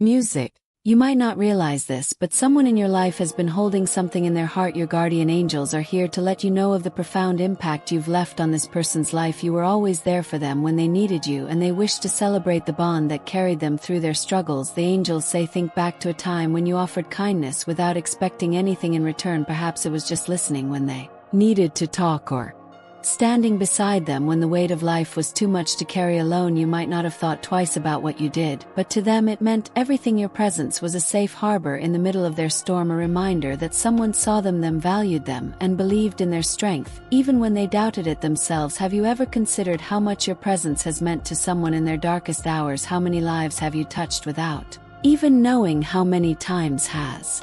Music. You might not realize this, but someone in your life has been holding something in their heart. Your guardian angels are here to let you know of the profound impact you've left on this person's life. You were always there for them when they needed you, and they wish to celebrate the bond that carried them through their struggles. The angels say, think back to a time when you offered kindness without expecting anything in return. Perhaps it was just listening when they needed to talk, or standing beside them when the weight of life was too much to carry alone. You might not have thought twice about what you did, but to them it meant everything. Your presence was a safe harbor in the middle of their storm, a reminder that someone saw them, valued them, and believed in their strength, even when they doubted it themselves. Have you ever considered how much your presence has meant to someone in their darkest hours? How many lives have you touched without even knowing? How many times has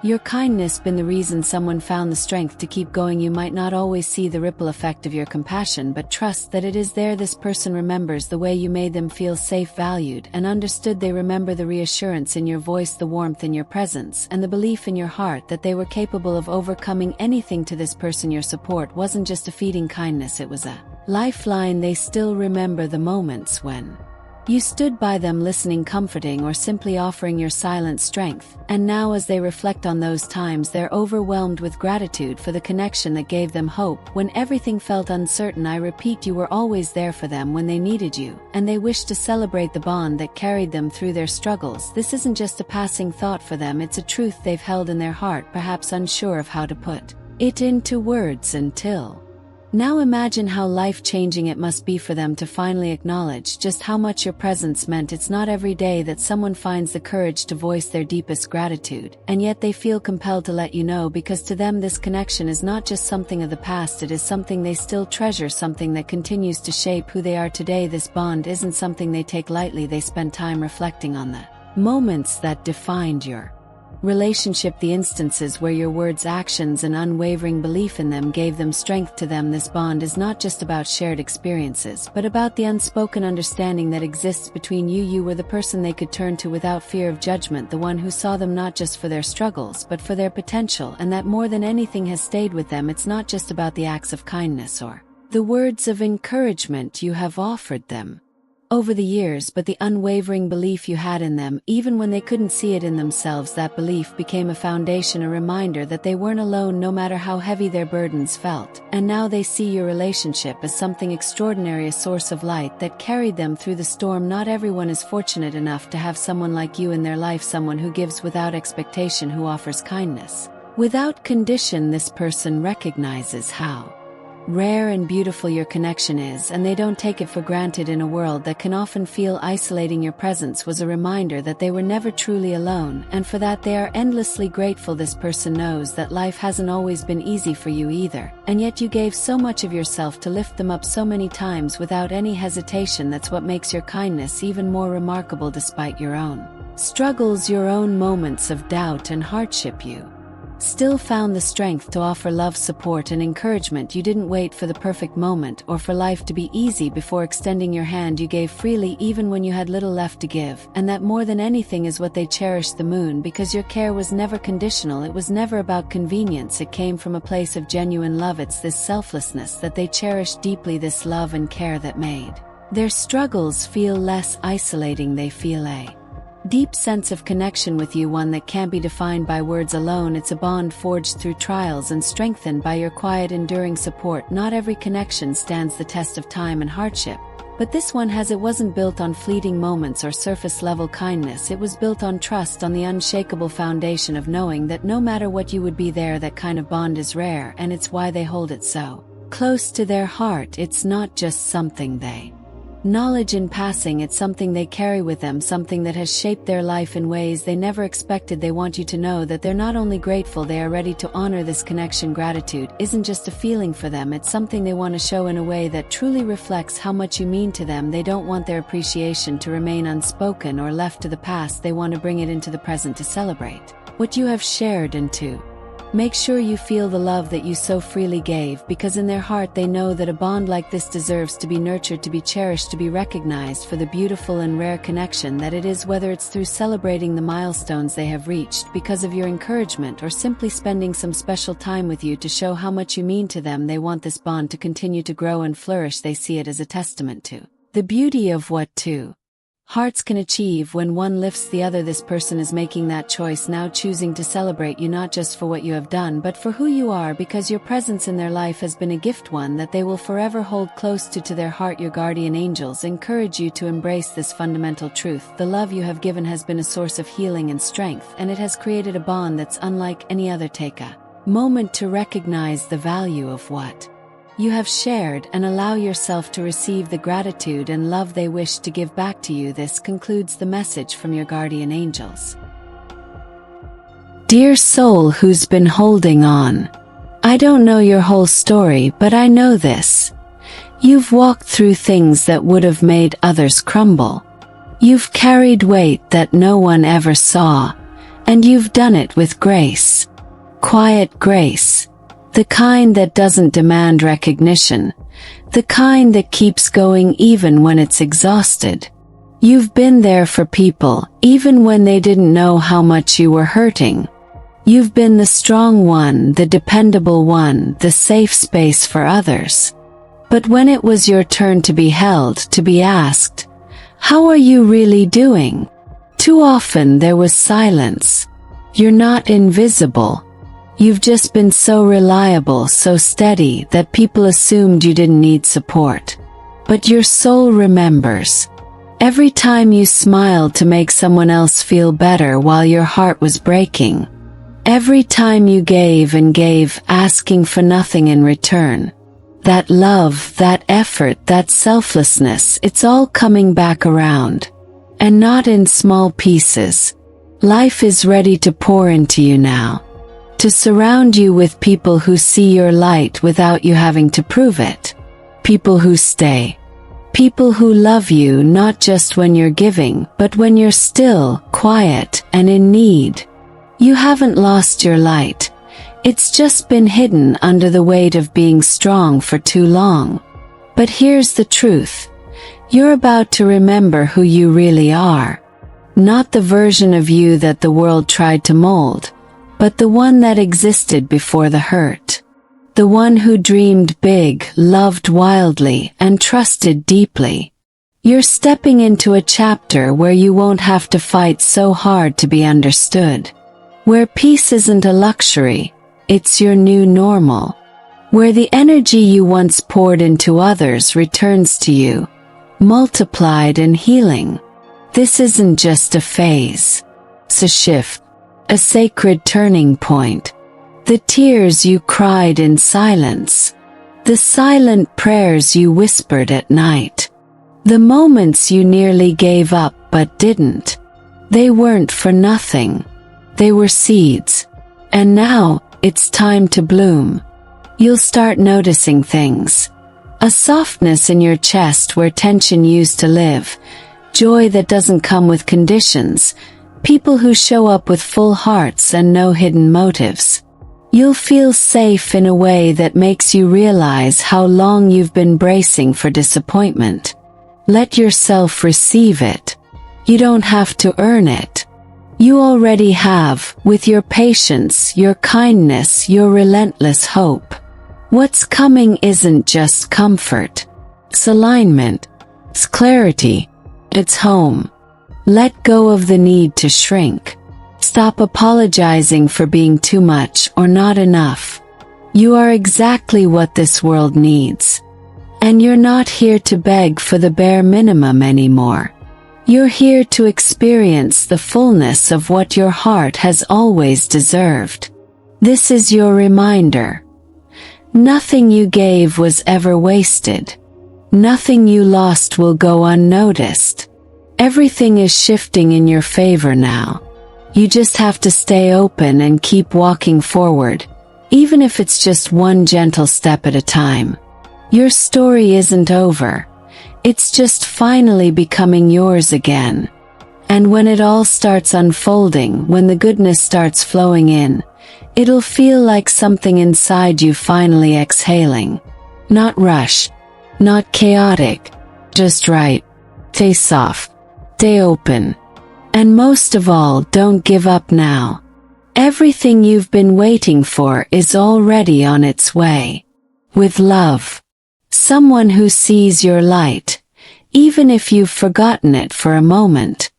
your kindness been the reason someone found the strength to keep going? You might not always see the ripple effect of your compassion, but trust that it is there. This person remembers the way you made them feel safe, valued, and understood. They remember the reassurance in your voice, the warmth in your presence, and the belief in your heart that they were capable of overcoming anything. To this person, your support wasn't just a feeding kindness, it was a lifeline. They still remember the moments when you stood by them, listening, comforting, or simply offering your silent strength. And now, as they reflect on those times, they're overwhelmed with gratitude for the connection that gave them hope when everything felt uncertain. I repeat, you were always there for them when they needed you, and they wish to celebrate the bond that carried them through their struggles. This isn't just a passing thought for them, it's a truth they've held in their heart, perhaps unsure of how to put it into words until now. Imagine how life-changing it must be for them to finally acknowledge just how much your presence meant. It's not every day that someone finds the courage to voice their deepest gratitude, and yet they feel compelled to let you know, because to them this connection is not just something of the past, it is something they still treasure, something that continues to shape who they are today. This bond isn't something they take lightly. They spend time reflecting on the moments that defined your relationship, the instances where your words, actions, and unwavering belief in them gave them strength. To them, this bond is not just about shared experiences, but about the unspoken understanding that exists between you. You were the person they could turn to without fear of judgment, the one who saw them not just for their struggles but for their potential, and that more than anything has stayed with them. It's not just about the acts of kindness or the words of encouragement you have offered them over the years, but the unwavering belief you had in them, even when they couldn't see it in themselves. That belief became a foundation, a reminder that they weren't alone no matter how heavy their burdens felt. And now they see your relationship as something extraordinary, a source of light that carried them through the storm. Not everyone is fortunate enough to have someone like you in their life, someone who gives without expectation, who offers kindness without condition. This person recognizes how rare and beautiful your connection is, and they don't take it for granted. In a world that can often feel isolating, your presence was a reminder that they were never truly alone, and for that they are endlessly grateful. This person knows that life hasn't always been easy for you either, and yet you gave so much of yourself to lift them up so many times without any hesitation. That's what makes your kindness even more remarkable. Despite your own struggles, your own moments of doubt and hardship, you still found the strength to offer love, support, and encouragement. You didn't wait for the perfect moment or for life to be easy before extending your hand. You gave freely even when you had little left to give, and that more than anything is what they cherished the moon, because your care was never conditional. It was never about convenience. It came from a place of genuine love. It's this selflessness that they cherished deeply, this love and care that made their struggles feel less isolating. They feel a deep sense of connection with you, one that can't be defined by words alone. It's a bond forged through trials and strengthened by your quiet, enduring support. Not every connection stands the test of time and hardship, but this one has. It wasn't built on fleeting moments or surface-level kindness. It was built on trust, on the unshakable foundation of knowing that no matter what, you would be there. That kind of bond is rare, and it's why they hold it so close to their heart. It's not just something they knowledge in passing, it's something they carry with them, something that has shaped their life in ways they never expected. They want you to know that they're not only grateful, they are ready to honor this connection. Gratitude isn't just a feeling for them, it's something they want to show in a way that truly reflects how much you mean to them. They don't want their appreciation to remain unspoken or left to the past. They want to bring it into the present, to celebrate what you have shared and to make sure you feel the love that you so freely gave, because in their heart they know that a bond like this deserves to be nurtured, to be cherished, to be recognized for the beautiful and rare connection that it is. Whether it's through celebrating the milestones they have reached because of your encouragement, or simply spending some special time with you to show how much you mean to them, they want this bond to continue to grow and flourish. They see it as a testament to the beauty of what two Hearts can achieve when one lifts the other. This person is making that choice now, choosing to celebrate you not just for what you have done but for who you are, because your presence in their life has been a gift, one that they will forever hold close to their heart. Your guardian angels encourage you to embrace this fundamental truth. The love you have given has been a source of healing and strength, and it has created a bond that's unlike any other. Take a moment to recognize the value of what you have shared and allow yourself to receive the gratitude and love they wish to give back to you. This concludes the message from your guardian angels. Dear soul who's been holding on, I don't know your whole story, but I know this. You've walked through things that would have made others crumble. You've carried weight that no one ever saw, and you've done it with grace. Quiet grace. The kind that doesn't demand recognition. The kind that keeps going even when it's exhausted. You've been there for people, even when they didn't know how much you were hurting. You've been the strong one, the dependable one, the safe space for others. But when it was your turn to be held, to be asked, "How are you really doing?" too often there was silence. You're not invisible. You've just been so reliable, so steady, that people assumed you didn't need support. But your soul remembers. Every time you smiled to make someone else feel better while your heart was breaking. Every time you gave and gave, asking for nothing in return. That love, that effort, that selflessness, it's all coming back around. And not in small pieces. Life is ready to pour into you now. To surround you with people who see your light without you having to prove it. People who stay. People who love you not just when you're giving, but when you're still, quiet, and in need. You haven't lost your light. It's just been hidden under the weight of being strong for too long. But here's the truth. You're about to remember who you really are. Not the version of you that the world tried to mold, but the one that existed before the hurt. The one who dreamed big, loved wildly, and trusted deeply. You're stepping into a chapter where you won't have to fight so hard to be understood. Where peace isn't a luxury, it's your new normal. Where the energy you once poured into others returns to you, multiplied and healing. This isn't just a phase. It's a shift. A sacred turning point. The tears you cried in silence. The silent prayers you whispered at night. The moments you nearly gave up but didn't. They weren't for nothing. They were seeds. And now, it's time to bloom. You'll start noticing things. A softness in your chest where tension used to live. Joy that doesn't come with conditions. People who show up with full hearts and no hidden motives. You'll feel safe in a way that makes you realize how long you've been bracing for disappointment. Let yourself receive it. You don't have to earn it. You already have, with your patience, your kindness, your relentless hope. What's coming isn't just comfort. It's alignment. It's clarity. It's home. Let go of the need to shrink. Stop apologizing for being too much or not enough. You are exactly what this world needs. And you're not here to beg for the bare minimum anymore. You're here to experience the fullness of what your heart has always deserved. This is your reminder. Nothing you gave was ever wasted. Nothing you lost will go unnoticed. Everything is shifting in your favor now. You just have to stay open and keep walking forward, even if it's just one gentle step at a time. Your story isn't over. It's just finally becoming yours again. And when it all starts unfolding, when the goodness starts flowing in, it'll feel like something inside you finally exhaling. Not rush, not chaotic, just right. Stay soft. Stay open. And most of all, don't give up now. Everything you've been waiting for is already on its way. With love. Someone who sees your light, even if you've forgotten it for a moment.